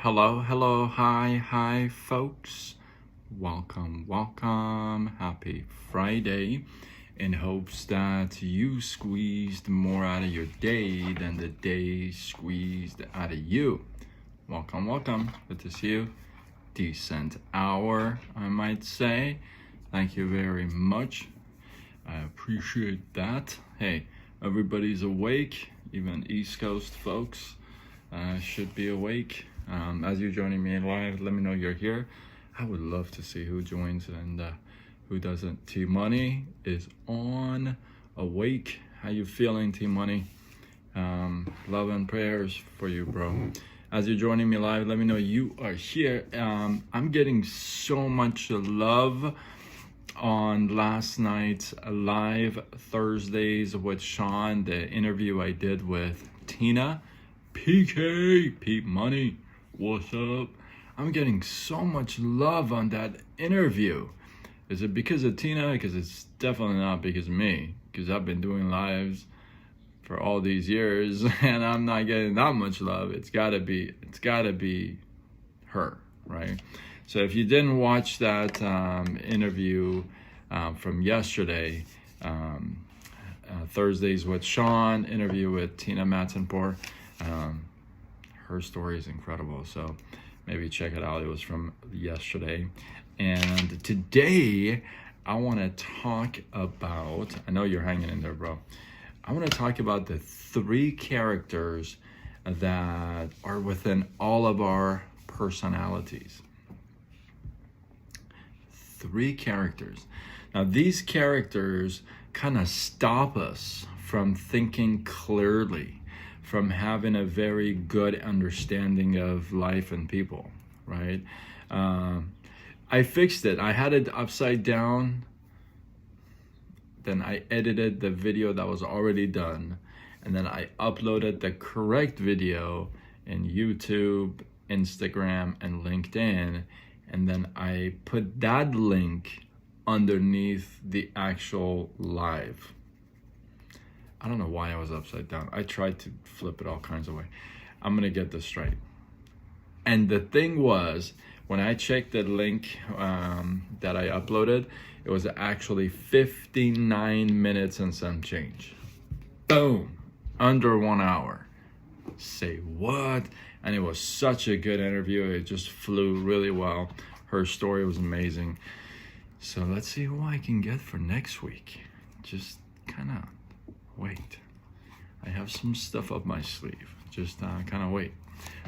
Hello, hi, folks. Welcome. Happy Friday. In hopes that you squeezed more out of your day than the day squeezed out of you. Welcome. Good to see you. Decent hour, I might say. Thank you very much. I appreciate that. Hey, everybody's awake. Even East Coast folks should be awake. As you're joining me live, let me know you're here. I would love to see who joins and who doesn't. T Money is on, awake. How you feeling, T Money? Love and prayers for you, bro. As you're joining me live, let me know you are here. I'm getting so much love on last night's live Thursdays with Sean, the interview I did with Tina. PK, Pete Money, what's up? I'm getting so much love on that interview. Is it because of Tina? Because it's definitely not because of me. Because I've been doing lives for all these years and I'm not getting that much love. It's gotta be her, right? So if you didn't watch that interview from yesterday, Thursdays with Sean, interview with Tina Mattenpour, her story is incredible, so maybe check it out. It was from yesterday. And today I want to talk about, I know you're hanging in there, bro. I want to talk about the 3 characters that are within all of our personalities. 3 characters. Now these characters kind of stop us from thinking clearly, from having a very good understanding of life and people, right? I fixed it. I had it upside down. Then I edited the video that was already done. And then I uploaded the correct video in YouTube, Instagram, and LinkedIn. And then I put that link underneath the actual live. I don't know why I was upside down. I tried to flip it all kinds of ways. I'm gonna get this straight. And the thing was, when I checked the link that I uploaded, it was actually 59 minutes and some change. Boom, under 1 hour. Say what? And it was such a good interview. It just flew really well. Her story was amazing. So let's see who I can get for next week. Just kind of wait. I have some stuff up my sleeve. Just kind of wait.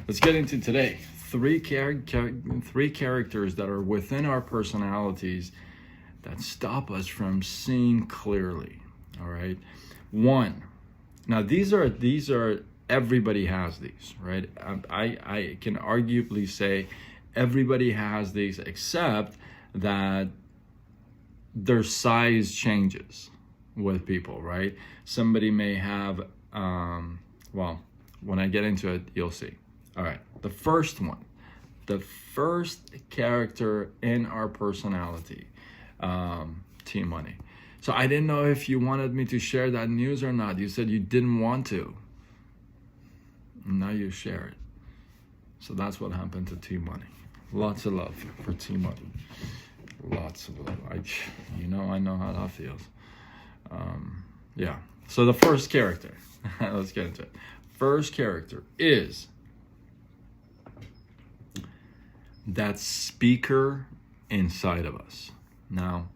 Let's get into today. 3 characters that are within our personalities that stop us from seeing clearly. All right. 1. Now these are everybody has these, right? I can arguably say everybody has these, except that their size changes with people, right? Somebody may have, well, when I get into it, you'll see. All right, the first character in our personality, T Money. So I didn't know if you wanted me to share that news or not. You said you didn't want to. Now you share it. So that's what happened to T Money. Lots of love for T Money. Lots of love. I know how that feels. Yeah. So the first character, let's get into it. First character is that speaker inside of us. Now,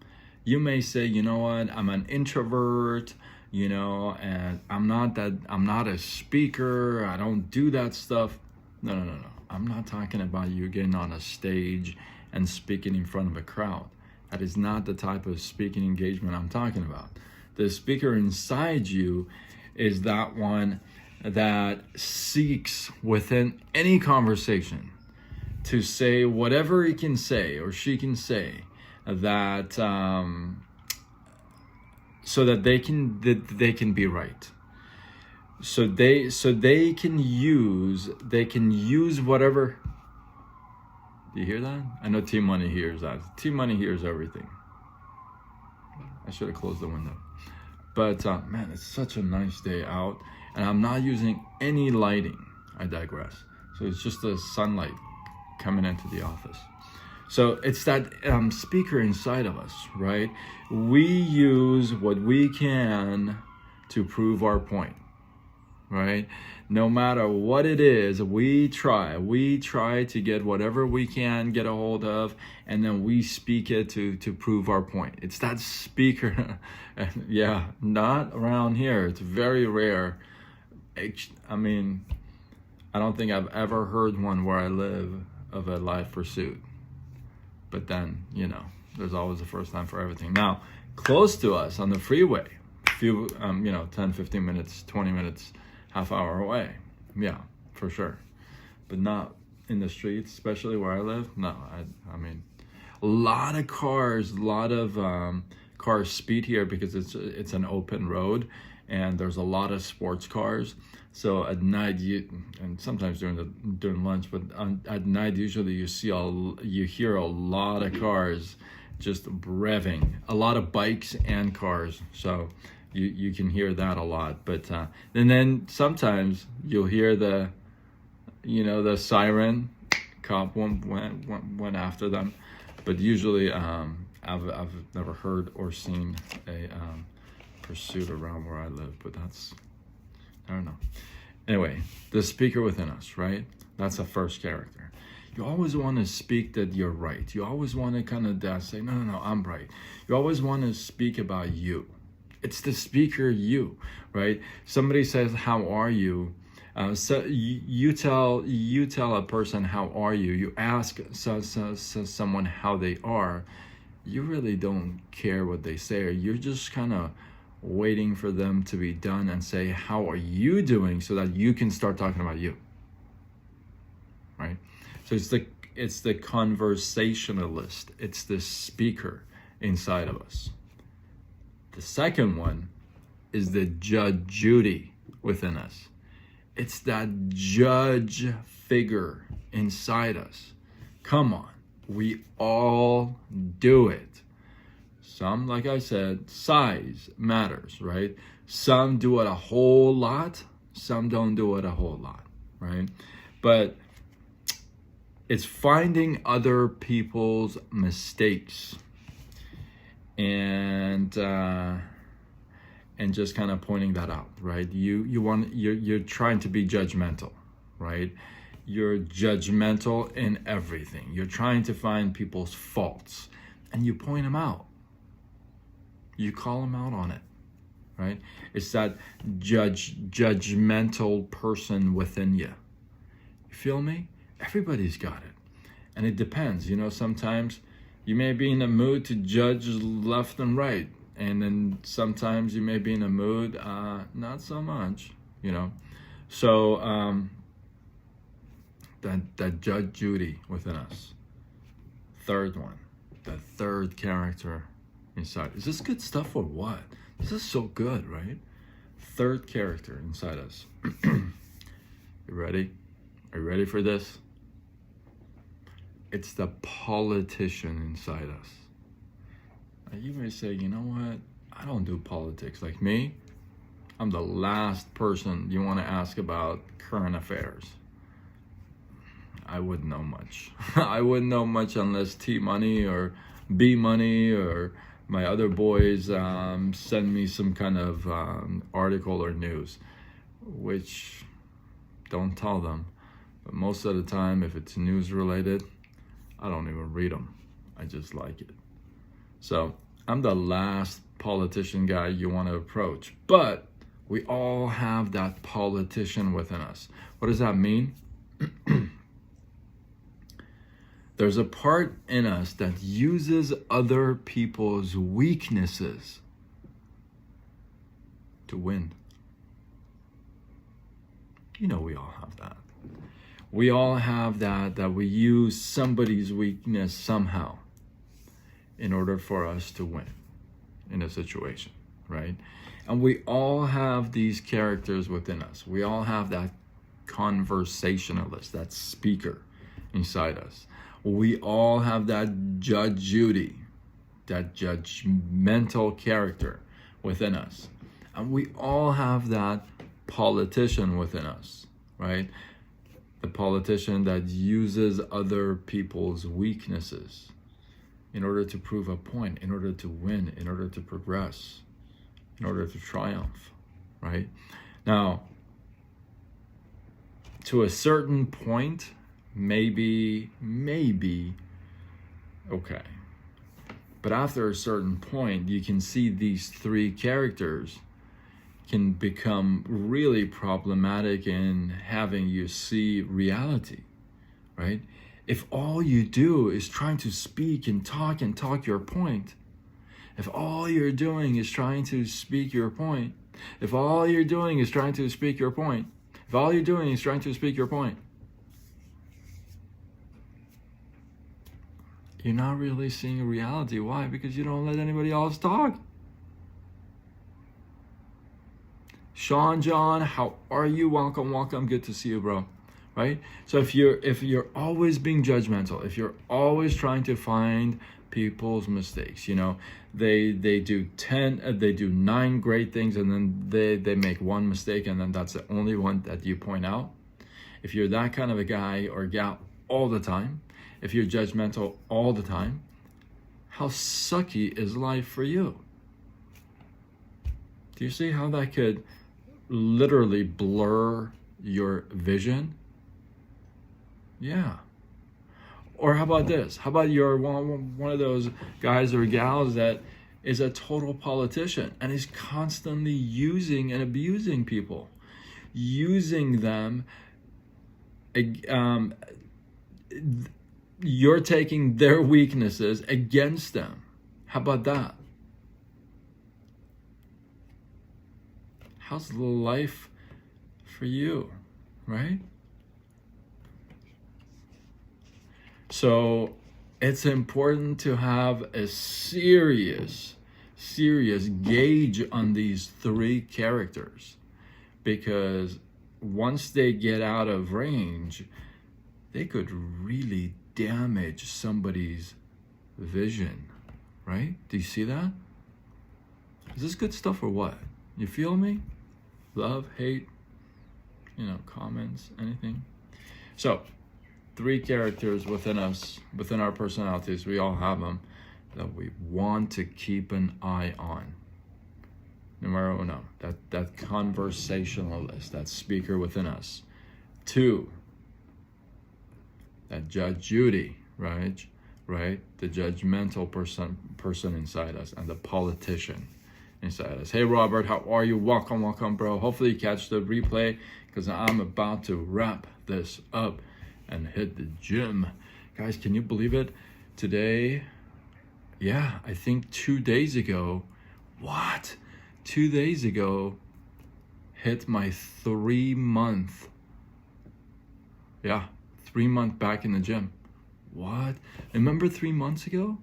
you may say, you know what, I'm an introvert, and I'm not a speaker. I don't do that stuff. No. I'm not talking about you getting on a stage and speaking in front of a crowd. That is not the type of speaking engagement I'm talking about. The speaker inside you is that one that seeks within any conversation to say whatever he can say or she can say, that so that they can be right. So they can use whatever. Do you hear that? I know T Money hears that. T Money hears everything. I should have closed the window. But man, it's such a nice day out, and I'm not using any lighting. I digress. So it's just the sunlight coming into the office. So it's that speaker inside of us, right? We use what we can to prove our point, right? No matter what it is, we try to get whatever we can get a hold of, and then we speak it to prove our point. It's that speaker. Yeah, not around here. It's very rare. I mean, I don't think I've ever heard one where I live of a life pursuit. But then, you know, there's always a first time for everything. Now, close to us on the freeway, few, 10, 15 minutes, 20 minutes, half hour away. Yeah, for sure. But not in the streets, especially where I live. No, I mean, a lot of cars, cars speed here because it's an open road, and there's a lot of sports cars. So at night, and sometimes during lunch, but at night usually you hear a lot of cars just revving, a lot of bikes and cars. So you can hear that a lot. But and then sometimes you'll hear the siren. Cop went after them, but usually I've never heard or seen a pursuit around where I live. But I don't know. Anyway, the speaker within us, right? That's the first character. You always want to speak that you're right. You always want to kind of say, no, I'm right. You always want to speak about you. It's the speaker you, right? Somebody says, how are you? So you tell a person, how are you? You ask someone how they are. You really don't care what they say, or you're just kind of waiting for them to be done and say, how are you doing, so that you can start talking about you, right? So it's the conversationalist. It's the speaker inside of us. The second one is the Judge Judy within us. It's that judge figure inside us. Come on, we all do it. Some, like I said, size matters, right? Some do it a whole lot, some don't do it a whole lot, right? But it's finding other people's mistakes and just kind of pointing that out, right? You're trying to be judgmental, right? You're judgmental in everything. You're trying to find people's faults, and you point them out. You call them out on it, right? It's that judgmental person within you. You feel me? Everybody's got it. And it depends. Sometimes you may be in a mood to judge left and right. And then sometimes you may be in a mood, not so much, So that Judge Judy within us. Third one, the third character inside. Is this good stuff or what? This is so good, right? Third character inside us. You ready? Are you ready for this? It's the politician inside us. Now you may say, you know what? I don't do politics. Like me, I'm the last person you want to ask about current affairs. I wouldn't know much. I wouldn't know much unless T Money or B Money or my other boys send me some kind of article or news, which don't tell them. But most of the time, if it's news related, I don't even read them. I just like it. So I'm the last politician guy you want to approach. But we all have that politician within us. What does that mean? There's a part in us that uses other people's weaknesses to win. We all have that. We all have that we use somebody's weakness somehow in order for us to win in a situation, right? And we all have these characters within us. We all have that conversationalist, that speaker inside us. We all have that Judge Judy, that judgmental character within us. And we all have that politician within us, right? the politician that uses other people's weaknesses in order to prove a point, in order to win, in order to progress, in order to triumph, right? Now, to a certain point, maybe, okay. But after a certain point, you can see these three characters can become really problematic in having you see reality, right? If all you do is trying to speak and talk your point, if all you're doing is trying to speak your point, if all you're doing is trying to speak your point, if all you're doing is trying to speak your point, you're not really seeing reality. Why? Because you don't let anybody else talk. Sean John, how are you? Welcome. Good to see you, bro. Right? So if you're always being judgmental, if you're always trying to find people's mistakes, they do 9 great things and then they make one mistake and then that's the only one that you point out. If you're that kind of a guy or gal all the time, if you're judgmental all the time, how sucky is life for you? Do you see how that could literally blur your vision? Yeah. Or how about this? How about you're one of those guys or gals that is a total politician and is constantly using and abusing people, using them. You're taking their weaknesses against them. How about that? How's life for you, right? So it's important to have a serious gauge on these three characters, because once they get out of range, they could really damage somebody's vision, right? Do you see that? Is this good stuff or what? You feel me? Love, hate, comments, anything? So, 3 characters within us, within our personalities, we all have them, that we want to keep an eye on. Numero uno, that conversationalist, that speaker within us. 2, that Judge Judy, right? The judgmental person inside us, and the politician inside us. Hey Robert, how are you? Welcome, bro. Hopefully you catch the replay, because I'm about to wrap this up and hit the gym. Guys, can you believe it? Today, I think 2 days ago, 2 days ago, hit my 3-month, 3-month back in the gym. What? Remember 3 months ago?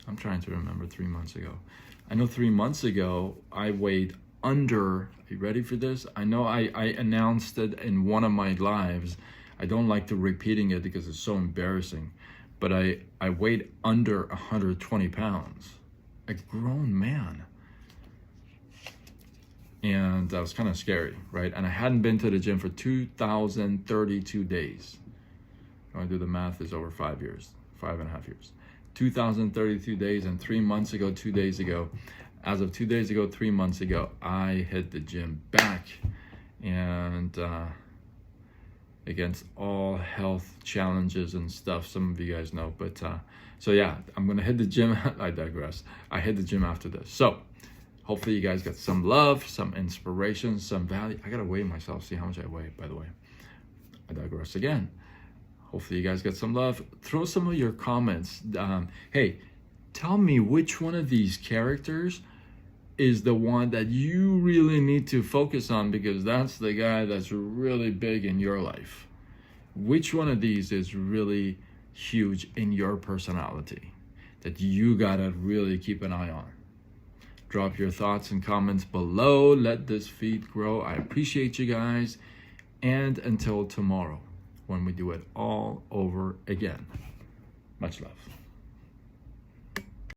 I'm trying to remember 3 months ago. I know 3 months ago, I weighed under, are you ready for this? I know I announced it in one of my lives. I don't like to repeating it because it's so embarrassing. But I weighed under 120 pounds. A grown man. And that was kind of scary, right? And I hadn't been to the gym for 2,032 days. When I do the math, it's over 5 years, 5.5 years. 2,032 days, and 3 months ago, 2 days ago, as of 2 days ago, 3 months ago, I hit the gym back, and against all health challenges and stuff, some of you guys know, but so yeah, I'm gonna hit the gym. I digress. I hit the gym after this. So hopefully you guys got some love, some inspiration, some value. I gotta weigh myself, see how much I weigh, by the way. I digress again. Hopefully you guys got some love. Throw some of your comments. Hey, tell me which one of these characters is the one that you really need to focus on, because that's the guy that's really big in your life. Which one of these is really huge in your personality that you gotta really keep an eye on? Drop your thoughts and comments below. Let this feed grow. I appreciate you guys. And until tomorrow, when we do it all over again. Much love.